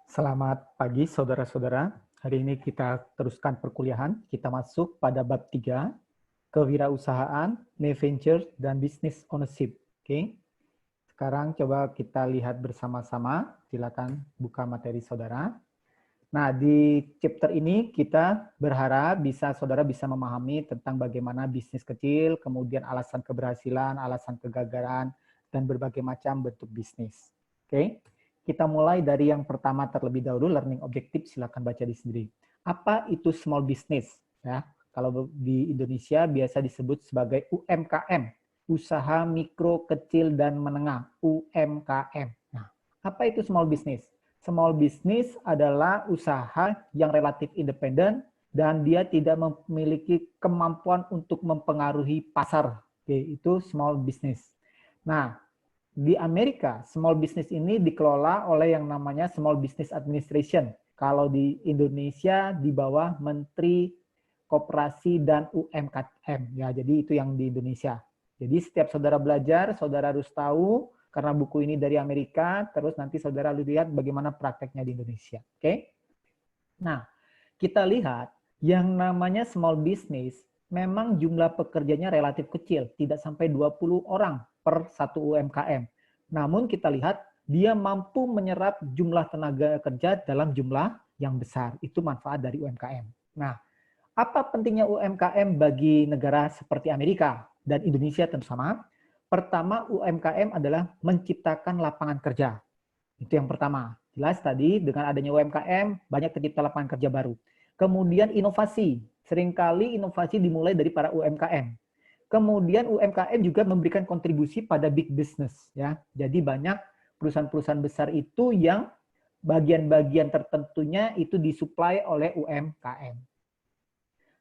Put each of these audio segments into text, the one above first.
Selamat pagi saudara-saudara. Hari ini kita teruskan perkuliahan. Kita masuk pada bab 3, kewirausahaan, new venture, dan business ownership. Oke. Sekarang coba kita lihat bersama-sama. Silakan buka materi saudara. Nah, di chapter ini kita berharap saudara bisa memahami tentang bagaimana bisnis kecil, kemudian alasan keberhasilan, alasan kegagalan, dan berbagai macam bentuk bisnis. Oke, kita mulai dari yang pertama terlebih dahulu, learning objective, silakan baca di sendiri. Apa itu small business? Ya, kalau di Indonesia biasa disebut sebagai UMKM, usaha mikro, kecil, dan menengah, UMKM. Nah, apa itu small business? Small business adalah usaha yang relatif independen dan dia tidak memiliki kemampuan untuk mempengaruhi pasar. Oke, itu small business. Nah, di Amerika, small business ini dikelola oleh yang namanya Small Business Administration. Kalau di Indonesia di bawah Menteri Koperasi dan UMKM. Ya, jadi itu yang di Indonesia. Jadi setiap saudara belajar, saudara harus tahu karena buku ini dari Amerika, terus nanti saudara lihat bagaimana prakteknya di Indonesia. Oke? Nah, kita lihat yang namanya small business, memang jumlah pekerjanya relatif kecil, tidak sampai 20 orang per satu UMKM. Namun kita lihat dia mampu menyerap jumlah tenaga kerja dalam jumlah yang besar. Itu manfaat dari UMKM. Nah, apa pentingnya UMKM bagi negara seperti Amerika dan Indonesia tentu sama? Pertama, UMKM adalah menciptakan lapangan kerja. Itu yang pertama. Jelas tadi dengan adanya UMKM banyak tercipta lapangan kerja baru. Kemudian inovasi. Seringkali inovasi dimulai dari para UMKM. Kemudian UMKM juga memberikan kontribusi pada big business, ya. Jadi banyak perusahaan-perusahaan besar itu yang bagian-bagian tertentunya itu disuplai oleh UMKM.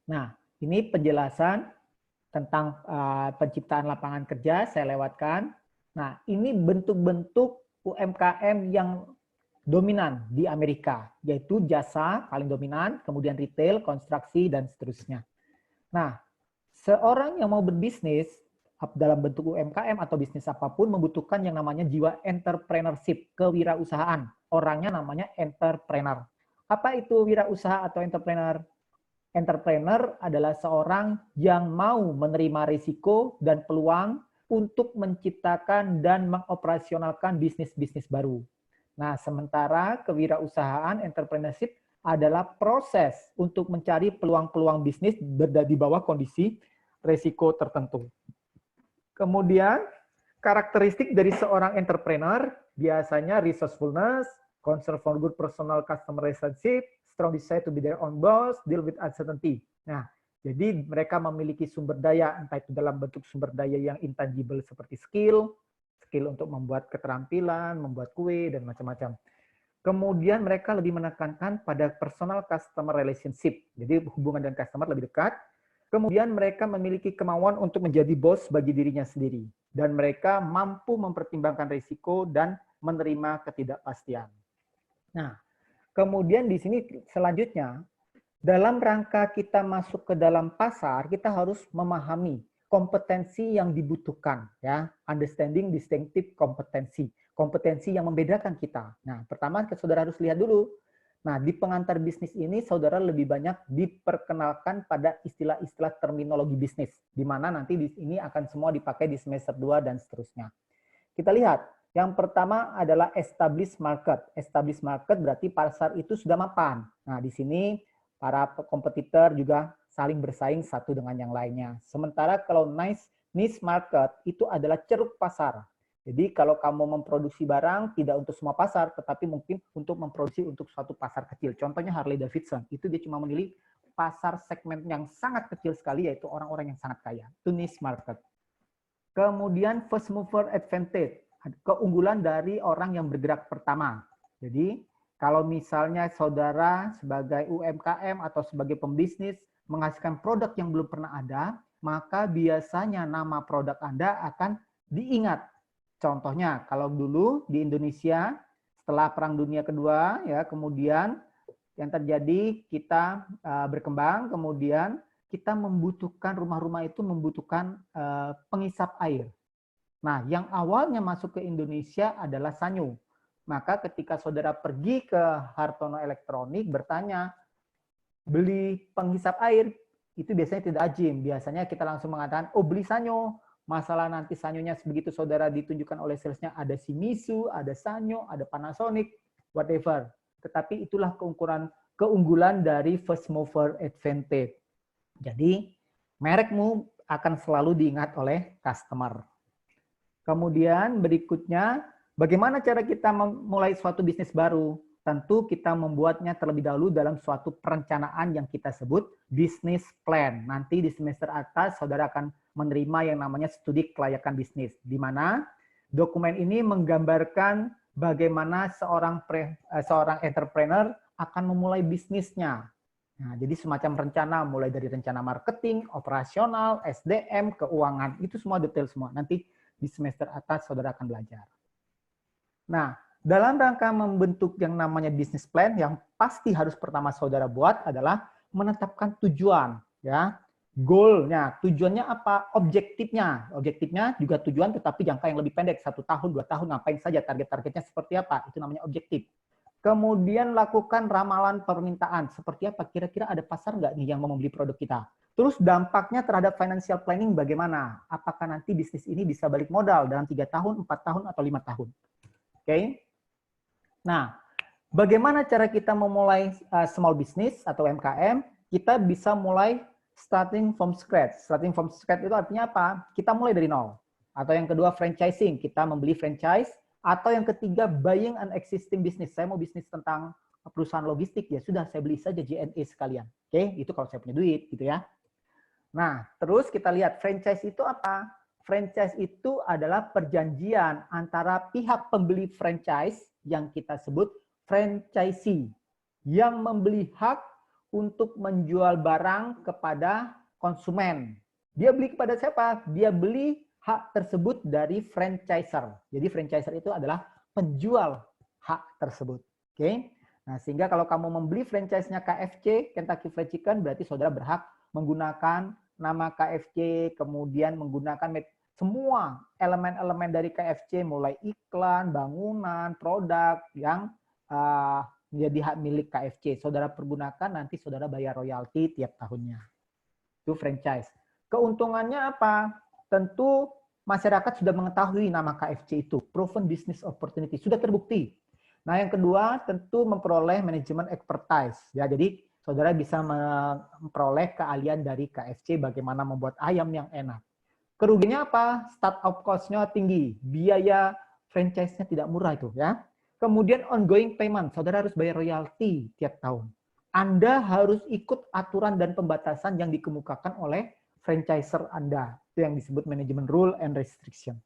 Nah, ini penjelasan tentang penciptaan lapangan kerja, saya lewatkan. Nah, ini bentuk-bentuk UMKM yang dominan di Amerika, yaitu jasa paling dominan, kemudian retail, konstruksi, dan seterusnya. Nah, seorang yang mau berbisnis dalam bentuk UMKM atau bisnis apapun membutuhkan yang namanya jiwa entrepreneurship, kewirausahaan. Orangnya namanya entrepreneur. Apa itu wirausaha atau entrepreneur? Entrepreneur adalah seorang yang mau menerima risiko dan peluang untuk menciptakan dan mengoperasionalkan bisnis-bisnis baru. Nah, sementara kewirausahaan entrepreneurship adalah proses untuk mencari peluang-peluang bisnis di bawah kondisi risiko tertentu. Kemudian, karakteristik dari seorang entrepreneur biasanya resourcefulness, concern for good personal customer relationship, strong desire to be their own boss, deal with uncertainty. Nah, jadi mereka memiliki sumber daya, entah itu dalam bentuk sumber daya yang intangible seperti skill untuk membuat keterampilan, membuat kue, dan macam-macam. Kemudian mereka lebih menekankan pada personal customer relationship, jadi hubungan dengan customer lebih dekat. Kemudian mereka memiliki kemauan untuk menjadi bos bagi dirinya sendiri. Dan mereka mampu mempertimbangkan risiko dan menerima ketidakpastian. Nah, kemudian di sini selanjutnya, dalam rangka kita masuk ke dalam pasar, kita harus memahami kompetensi yang dibutuhkan, ya, understanding distinctive kompetensi, kompetensi yang membedakan kita. Nah, pertama saudara harus lihat dulu. Nah, di pengantar bisnis ini saudara lebih banyak diperkenalkan pada istilah-istilah terminologi bisnis, di mana nanti di sini akan semua dipakai di semester 2 dan seterusnya. Kita lihat, yang pertama adalah established market. Established market berarti pasar itu sudah mapan. Nah, di sini para kompetitor juga saling bersaing satu dengan yang lainnya. Sementara kalau niche market itu adalah ceruk pasar. Jadi kalau kamu memproduksi barang tidak untuk semua pasar, tetapi mungkin untuk memproduksi untuk suatu pasar kecil. Contohnya Harley Davidson, itu dia cuma memilih pasar segmen yang sangat kecil sekali, yaitu orang-orang yang sangat kaya. Itu niche market. Kemudian first mover advantage, keunggulan dari orang yang bergerak pertama. Jadi kalau misalnya saudara sebagai UMKM atau sebagai pembisnis menghasilkan produk yang belum pernah ada, maka biasanya nama produk Anda akan diingat. Contohnya, kalau dulu di Indonesia setelah Perang Dunia Kedua, ya kemudian yang terjadi kita berkembang, kemudian kita membutuhkan rumah-rumah itu membutuhkan pengisap air. Nah, yang awalnya masuk ke Indonesia adalah sanyo. Maka ketika saudara pergi ke Hartono Elektronik bertanya, beli penghisap air, itu biasanya tidak ajim. Biasanya kita langsung mengatakan, oh beli sanyo. Masalah nanti sanyonya begitu saudara ditunjukkan oleh salesnya, ada Shimizu, ada Sanyo, ada Panasonic, whatever. Tetapi itulah keunggulan dari first mover advantage. Jadi, merekmu akan selalu diingat oleh customer. Kemudian berikutnya, bagaimana cara kita memulai suatu bisnis baru? Tentu kita membuatnya terlebih dahulu dalam suatu perencanaan yang kita sebut business plan. Nanti di semester atas saudara akan menerima yang namanya studi kelayakan bisnis, di mana dokumen ini menggambarkan bagaimana seorang entrepreneur akan memulai bisnisnya. Nah, jadi semacam rencana, mulai dari rencana marketing, operasional, SDM, keuangan, itu semua detail semua. Nanti di semester atas saudara akan belajar. Nah, dalam rangka membentuk yang namanya business plan, yang pasti harus pertama saudara buat adalah menetapkan tujuan, ya, goalnya, tujuannya apa, objektifnya juga tujuan, tetapi jangka yang lebih pendek, 1 tahun, 2 tahun, ngapain saja, target-targetnya seperti apa, itu namanya objektif. Kemudian lakukan ramalan permintaan, seperti apa, kira-kira ada pasar nggak nih yang mau membeli produk kita. Terus dampaknya terhadap financial planning bagaimana, apakah nanti bisnis ini bisa balik modal dalam 3 tahun, 4 tahun, atau 5 tahun. Oke. Nah, bagaimana cara kita memulai small business atau UMKM? Kita bisa mulai starting from scratch. Starting from scratch itu artinya apa? Kita mulai dari nol. Atau yang kedua franchising, kita membeli franchise. Atau yang ketiga buying an existing business. Saya mau bisnis tentang perusahaan logistik, ya sudah saya beli saja JNE sekalian. Oke, itu kalau saya punya duit gitu ya. Nah, terus kita lihat franchise itu apa? Franchise itu adalah perjanjian antara pihak pembeli franchise yang kita sebut franchisee yang membeli hak untuk menjual barang kepada konsumen. Dia beli kepada siapa? Dia beli hak tersebut dari franchiser. Jadi franchiser itu adalah penjual hak tersebut. Oke. Nah, sehingga kalau kamu membeli franchise-nya KFC, Kentucky Fried Chicken, berarti saudara berhak menggunakan nama KFC, kemudian menggunakan semua elemen-elemen dari KFC, mulai iklan, bangunan, produk yang menjadi hak milik KFC. Saudara pergunakan, nanti saudara bayar royalti tiap tahunnya. Itu franchise. Keuntungannya apa? Tentu masyarakat sudah mengetahui nama KFC itu. Proven business opportunity. Sudah terbukti. Nah, yang kedua tentu memperoleh manajemen expertise. Ya, jadi saudara bisa memperoleh keahlian dari KFC bagaimana membuat ayam yang enak. Kerugiannya apa? Startup cost-nya tinggi. Biaya franchise-nya tidak murah itu ya. Kemudian ongoing payment. Saudara harus bayar royalti tiap tahun. Anda harus ikut aturan dan pembatasan yang dikemukakan oleh franchiser Anda. Itu yang disebut manajemen rule and restriction.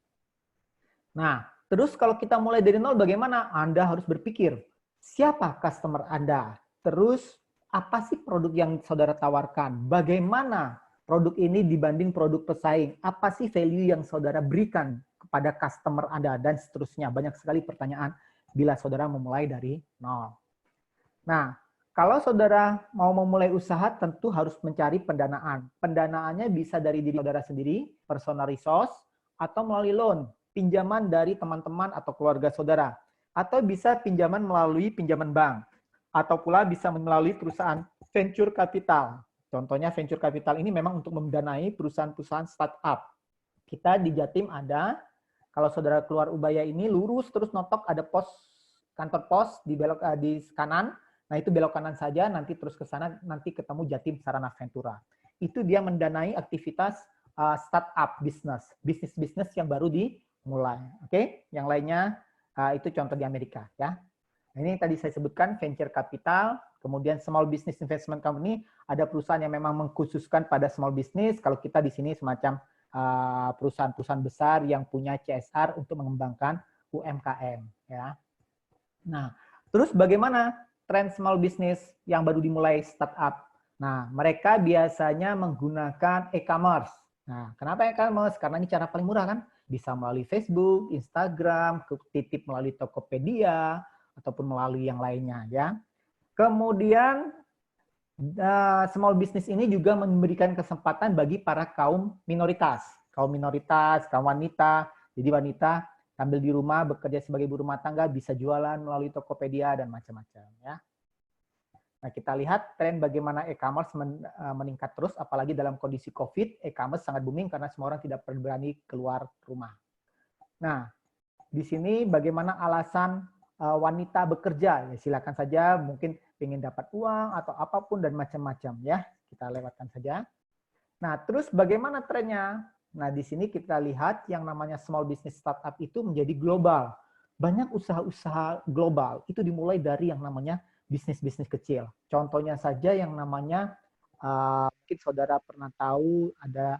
Nah, terus kalau kita mulai dari nol bagaimana? Anda harus berpikir, siapa customer Anda? Terus, apa sih produk yang saudara tawarkan? Bagaimana produk ini dibanding produk pesaing? Apa sih value yang saudara berikan kepada customer Anda? Dan seterusnya. Banyak sekali pertanyaan bila saudara memulai dari nol. Nah, kalau saudara mau memulai usaha, tentu harus mencari pendanaan. Pendanaannya bisa dari diri saudara sendiri, personal resource, atau melalui loan, pinjaman dari teman-teman atau keluarga saudara. Atau bisa pinjaman melalui pinjaman bank. Atau pula bisa melalui perusahaan venture capital. Contohnya venture capital ini memang untuk mendanai perusahaan-perusahaan startup. Kita di Jatim ada, kalau saudara keluar Ubaya ini lurus terus notok ada kantor pos di belok di kanan. Nah, itu belok kanan saja, nanti terus ke sana, nanti ketemu Jatim Sarana Ventura. Itu dia mendanai aktivitas startup bisnis yang baru dimulai. Oke, yang lainnya itu contoh di Amerika ya. Nah, ini tadi saya sebutkan venture capital, kemudian small business investment company, ada perusahaan yang memang mengkhususkan pada small business. Kalau kita di sini semacam perusahaan-perusahaan besar yang punya CSR untuk mengembangkan UMKM ya. Nah, terus bagaimana tren small business yang baru dimulai startup? Nah, mereka biasanya menggunakan e-commerce. Nah, kenapa e-commerce? Karena ini cara paling murah kan? Bisa melalui Facebook, Instagram, titip melalui Tokopedia, ataupun melalui yang lainnya ya. Kemudian small business ini juga memberikan kesempatan bagi para kaum minoritas, kaum wanita. Jadi wanita Sambil di rumah bekerja sebagai ibu rumah tangga, bisa jualan melalui Tokopedia dan macam-macam ya. Nah, kita lihat tren bagaimana e-commerce meningkat terus, apalagi dalam kondisi COVID, e-commerce sangat booming karena semua orang tidak berani keluar rumah. Nah, di sini bagaimana alasan wanita bekerja? Ya, silakan saja, mungkin ingin dapat uang atau apapun dan macam-macam ya. Kita lewatkan saja. Nah, terus bagaimana trennya? Nah, di sini kita lihat yang namanya small business startup itu menjadi global. Banyak usaha-usaha global itu dimulai dari yang namanya bisnis-bisnis kecil. Contohnya saja yang namanya, mungkin saudara pernah tahu ada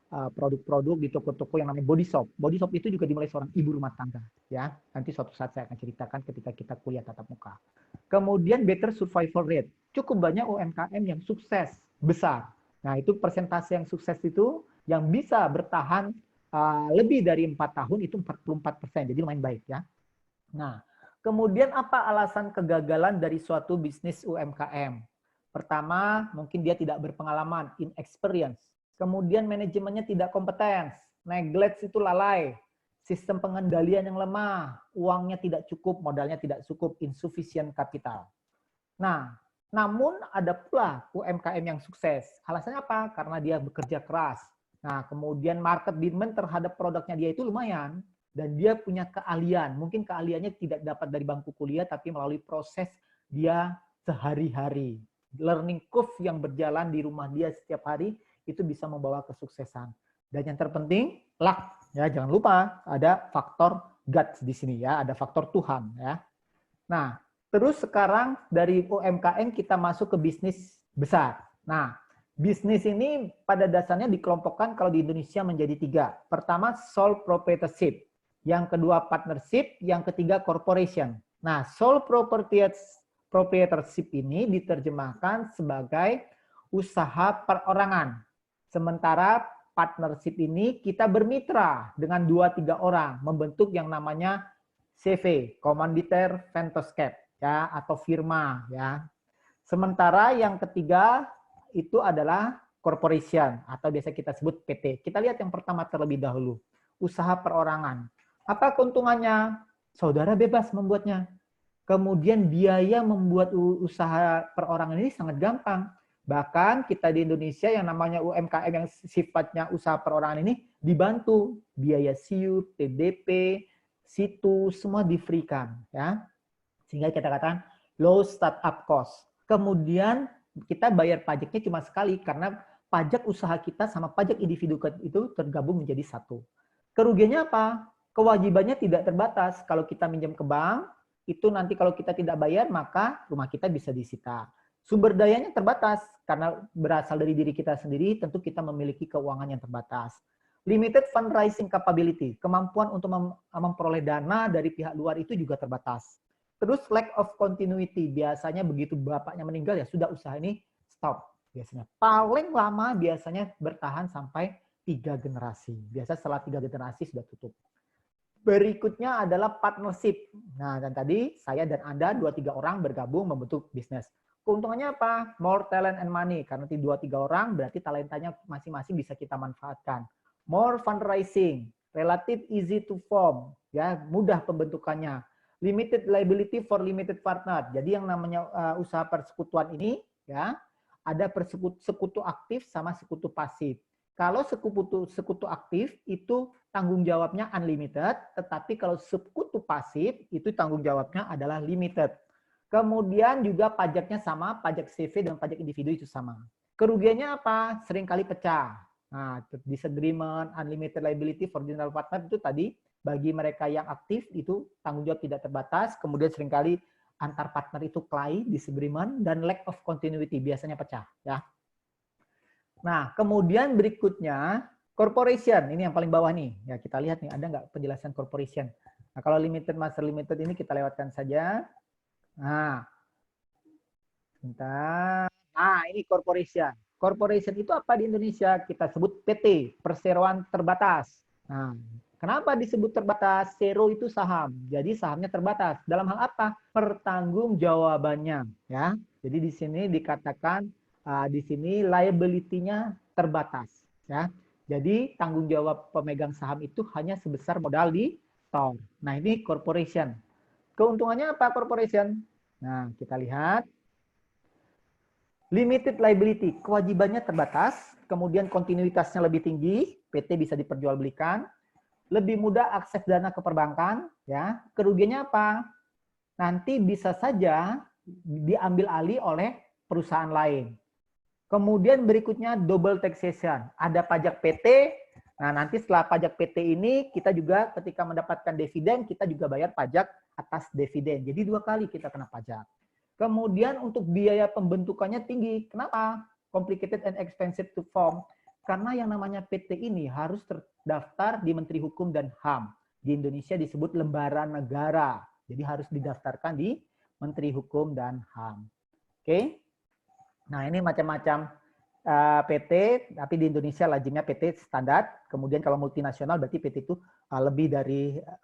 produk-produk di toko-toko yang namanya body shop. Body shop itu juga dimulai seorang ibu rumah tangga. Ya, nanti suatu saat saya akan ceritakan ketika kita kuliah tatap muka. Kemudian better survival rate. Cukup banyak UMKM yang sukses, besar. Nah, itu persentase yang sukses itu yang bisa bertahan lebih dari 4 tahun itu 44%. Jadi lumayan baik ya. Nah, kemudian apa alasan kegagalan dari suatu bisnis UMKM? Pertama, mungkin dia tidak berpengalaman, inexperience. Kemudian manajemennya tidak kompeten, neglect itu lalai, sistem pengendalian yang lemah, uangnya tidak cukup, modalnya tidak cukup, insufficient capital. Nah, namun ada pula UMKM yang sukses. Alasannya apa? Karena dia bekerja keras. Nah, kemudian market demand terhadap produknya dia itu lumayan. Dan dia punya keahlian. Mungkin keahliannya tidak dapat dari bangku kuliah, tapi melalui proses dia sehari-hari. Learning curve yang berjalan di rumah dia setiap hari, itu bisa membawa kesuksesan. Dan yang terpenting, luck. Ya, jangan lupa ada faktor God di sini ya, ada faktor Tuhan ya. Nah, terus sekarang dari UMKM kita masuk ke bisnis besar. Nah, bisnis ini pada dasarnya dikelompokkan kalau di Indonesia menjadi 3. Pertama, sole proprietorship. Yang kedua, partnership. Yang ketiga, corporation. Nah, sole proprietorship ini diterjemahkan sebagai usaha perorangan. Sementara partnership ini kita bermitra dengan 2-3 orang, membentuk yang namanya CV, Commandeer Ventoscape, ya, atau firma, ya. Sementara yang ketiga itu adalah corporation atau biasa kita sebut PT. Kita lihat yang pertama terlebih dahulu, usaha perorangan. Apa keuntungannya? Saudara bebas membuatnya. Kemudian biaya membuat usaha perorangan ini sangat gampang. Bahkan kita di Indonesia yang namanya UMKM yang sifatnya usaha perorangan ini dibantu biaya SIUT, TDP, situ semua di-free-kan ya. Sehingga kita katakan low startup cost. Kemudian kita bayar pajaknya cuma sekali karena pajak usaha kita sama pajak individu itu tergabung menjadi satu. Kerugiannya apa? Kewajibannya tidak terbatas. Kalau kita minjam ke bank, itu nanti kalau kita tidak bayar, maka rumah kita bisa disita. Sumber dayanya terbatas, karena berasal dari diri kita sendiri, tentu kita memiliki keuangan yang terbatas. Limited fundraising capability, kemampuan untuk memperoleh dana dari pihak luar itu juga terbatas. Terus lack of continuity, biasanya begitu bapaknya meninggal, ya sudah usaha ini stop. Biasanya paling lama biasanya bertahan sampai 3 generasi. Biasa setelah 3 generasi sudah tutup. Berikutnya adalah partnership. Nah, dan tadi saya dan Anda 2-3 orang bergabung membentuk bisnis. Keuntungannya apa? More talent and money. Karena 2-3 orang berarti talentanya masing-masing bisa kita manfaatkan. More fundraising, relative easy to form, ya, mudah pembentukannya. Limited liability for limited partner. Jadi yang namanya usaha persekutuan ini, ya, ada sekutu aktif sama sekutu pasif. Kalau sekutu aktif itu tanggung jawabnya unlimited, tetapi kalau sekutu pasif itu tanggung jawabnya adalah limited. Kemudian juga pajaknya sama, pajak CV dan pajak individu itu sama. Kerugiannya apa? Seringkali pecah. Nah, disagreement, unlimited liability for general partner itu tadi bagi mereka yang aktif itu tanggung jawab tidak terbatas, kemudian seringkali antar partner itu clay, disagreement, dan lack of continuity biasanya pecah, ya. Nah, kemudian berikutnya corporation, ini yang paling bawah nih. Ya, kita lihat nih, ada nggak penjelasan corporation? Nah, kalau limited, master limited ini kita lewatkan saja. Nah, bentar. Nah, ini corporation. Corporation itu apa di Indonesia? Kita sebut PT, perseroan terbatas. Nah, kenapa disebut terbatas? Zero itu saham. Jadi sahamnya terbatas. Dalam hal apa? Pertanggungjawabannya, ya. Jadi di sini dikatakan di sini liability-nya terbatas, ya. Jadi tanggung jawab pemegang saham itu hanya sebesar modal di store. Nah, ini corporation. Keuntungannya apa corporation? Nah, kita lihat. Limited liability, kewajibannya terbatas, kemudian kontinuitasnya lebih tinggi, PT bisa diperjualbelikan, lebih mudah akses dana ke perbankan, ya. Kerugiannya apa? Nanti bisa saja diambil alih oleh perusahaan lain. Kemudian berikutnya double taxation, ada pajak PT. Nah, nanti setelah pajak PT ini kita juga ketika mendapatkan dividen kita juga bayar pajak atas dividen. Jadi 2 kali kita kena pajak. Kemudian untuk biaya pembentukannya tinggi. Kenapa? Complicated and expensive to form. Karena yang namanya PT ini harus terdaftar di Menteri Hukum dan HAM. Di Indonesia disebut lembaran negara. Jadi harus didaftarkan di Menteri Hukum dan HAM. Oke. Nah, ini macam-macam PT, tapi di Indonesia lazimnya PT standar. Kemudian kalau multinasional berarti PT itu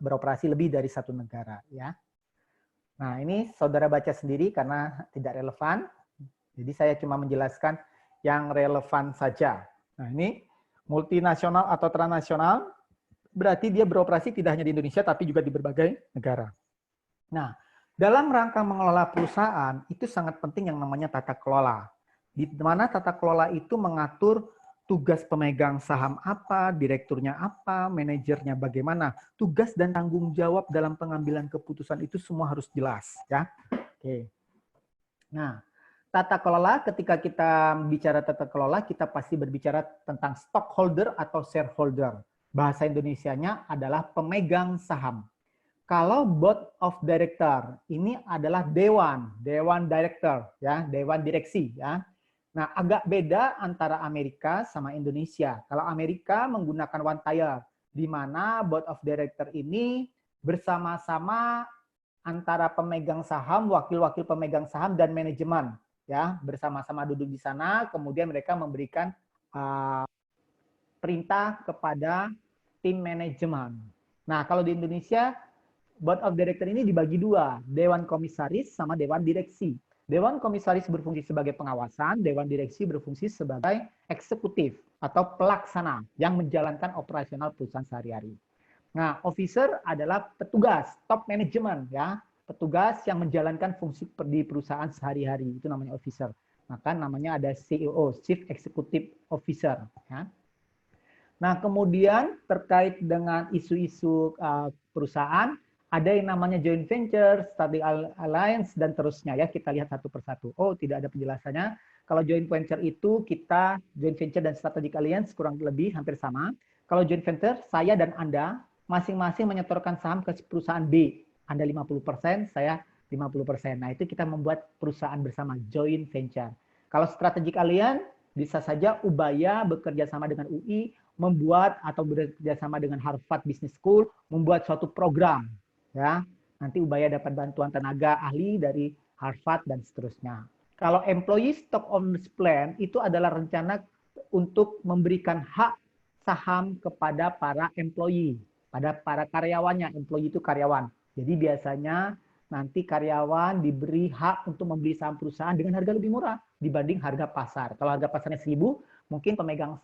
beroperasi lebih dari satu negara, ya. Nah, ini saudara baca sendiri karena tidak relevan. Jadi saya cuma menjelaskan yang relevan saja. Nah, ini multinasional atau transnasional berarti dia beroperasi tidak hanya di Indonesia tapi juga di berbagai negara. Nah, dalam rangka mengelola perusahaan itu sangat penting yang namanya tata kelola. Di mana tata kelola itu mengatur tugas pemegang saham apa, direkturnya apa, manajernya bagaimana. Tugas dan tanggung jawab dalam pengambilan keputusan itu semua harus jelas, ya. Oke. Nah, tata kelola, ketika kita bicara tata kelola, kita pasti berbicara tentang stockholder atau shareholder. Bahasa Indonesianya adalah pemegang saham. Kalau board of director, ini adalah dewan director, ya, dewan direksi, ya. Nah, agak beda antara Amerika sama Indonesia. Kalau Amerika menggunakan one tier, di mana board of director ini bersama-sama antara pemegang saham, wakil-wakil pemegang saham, dan manajemen, ya, bersama-sama duduk di sana, kemudian mereka memberikan perintah kepada tim manajemen. Nah, kalau di Indonesia, board of director ini dibagi dua, dewan komisaris sama dewan direksi. Dewan komisaris berfungsi sebagai pengawasan, dewan direksi berfungsi sebagai eksekutif atau pelaksana yang menjalankan operasional perusahaan sehari-hari. Nah, officer adalah petugas, top management, ya, petugas yang menjalankan fungsi di perusahaan sehari-hari, itu namanya officer. Maka namanya ada CEO, Chief Executive Officer, ya. Nah, kemudian terkait dengan isu-isu perusahaan, ada yang namanya joint venture, strategic alliance, dan terusnya, ya. Kita lihat satu persatu. Oh, tidak ada penjelasannya. Kalau joint venture itu joint venture dan strategic alliance kurang lebih hampir sama. Kalau joint venture, saya dan Anda masing-masing menyetorkan saham ke perusahaan B. Anda 50%, saya 50%. Nah, itu kita membuat perusahaan bersama, joint venture. Kalau strategic alliance, bisa saja Ubaya bekerja sama dengan UI, membuat atau bekerja sama dengan Harvard Business School, membuat suatu program. Ya, nanti Ubaya dapat bantuan tenaga ahli dari Harvard dan seterusnya. Kalau employee stock owner's plan itu adalah rencana untuk memberikan hak saham kepada para employee, pada para karyawannya. Employee itu karyawan. Jadi biasanya nanti karyawan diberi hak untuk membeli saham perusahaan dengan harga lebih murah dibanding harga pasar. Kalau harga pasarnya 1.000, mungkin pemegang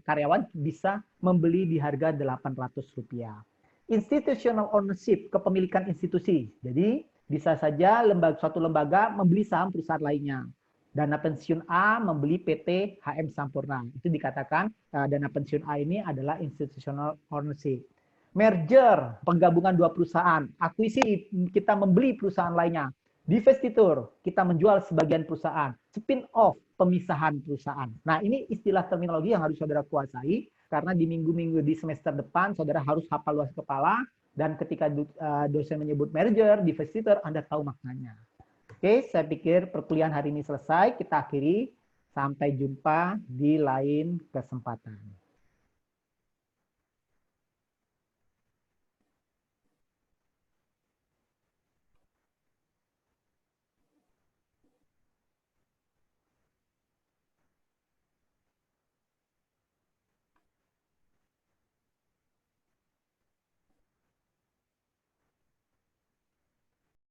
karyawan bisa membeli di harga Rp800. Institutional ownership, kepemilikan institusi. Jadi bisa saja suatu lembaga membeli saham perusahaan lainnya. Dana pensiun A membeli PT HM Sampurna. Itu dikatakan dana pensiun A ini adalah institutional ownership. Merger, penggabungan dua perusahaan. Akuisisi, kita membeli perusahaan lainnya. Divestitur, kita menjual sebagian perusahaan. Spin-off, pemisahan perusahaan. Nah, ini istilah terminologi yang harus saudara kuasai, karena di minggu-minggu di semester depan, saudara harus hafal luas kepala, dan ketika dosen menyebut merger, divestitur, Anda tahu maknanya. Oke, saya pikir perkuliahan hari ini selesai. Kita akhiri. Sampai jumpa di lain kesempatan.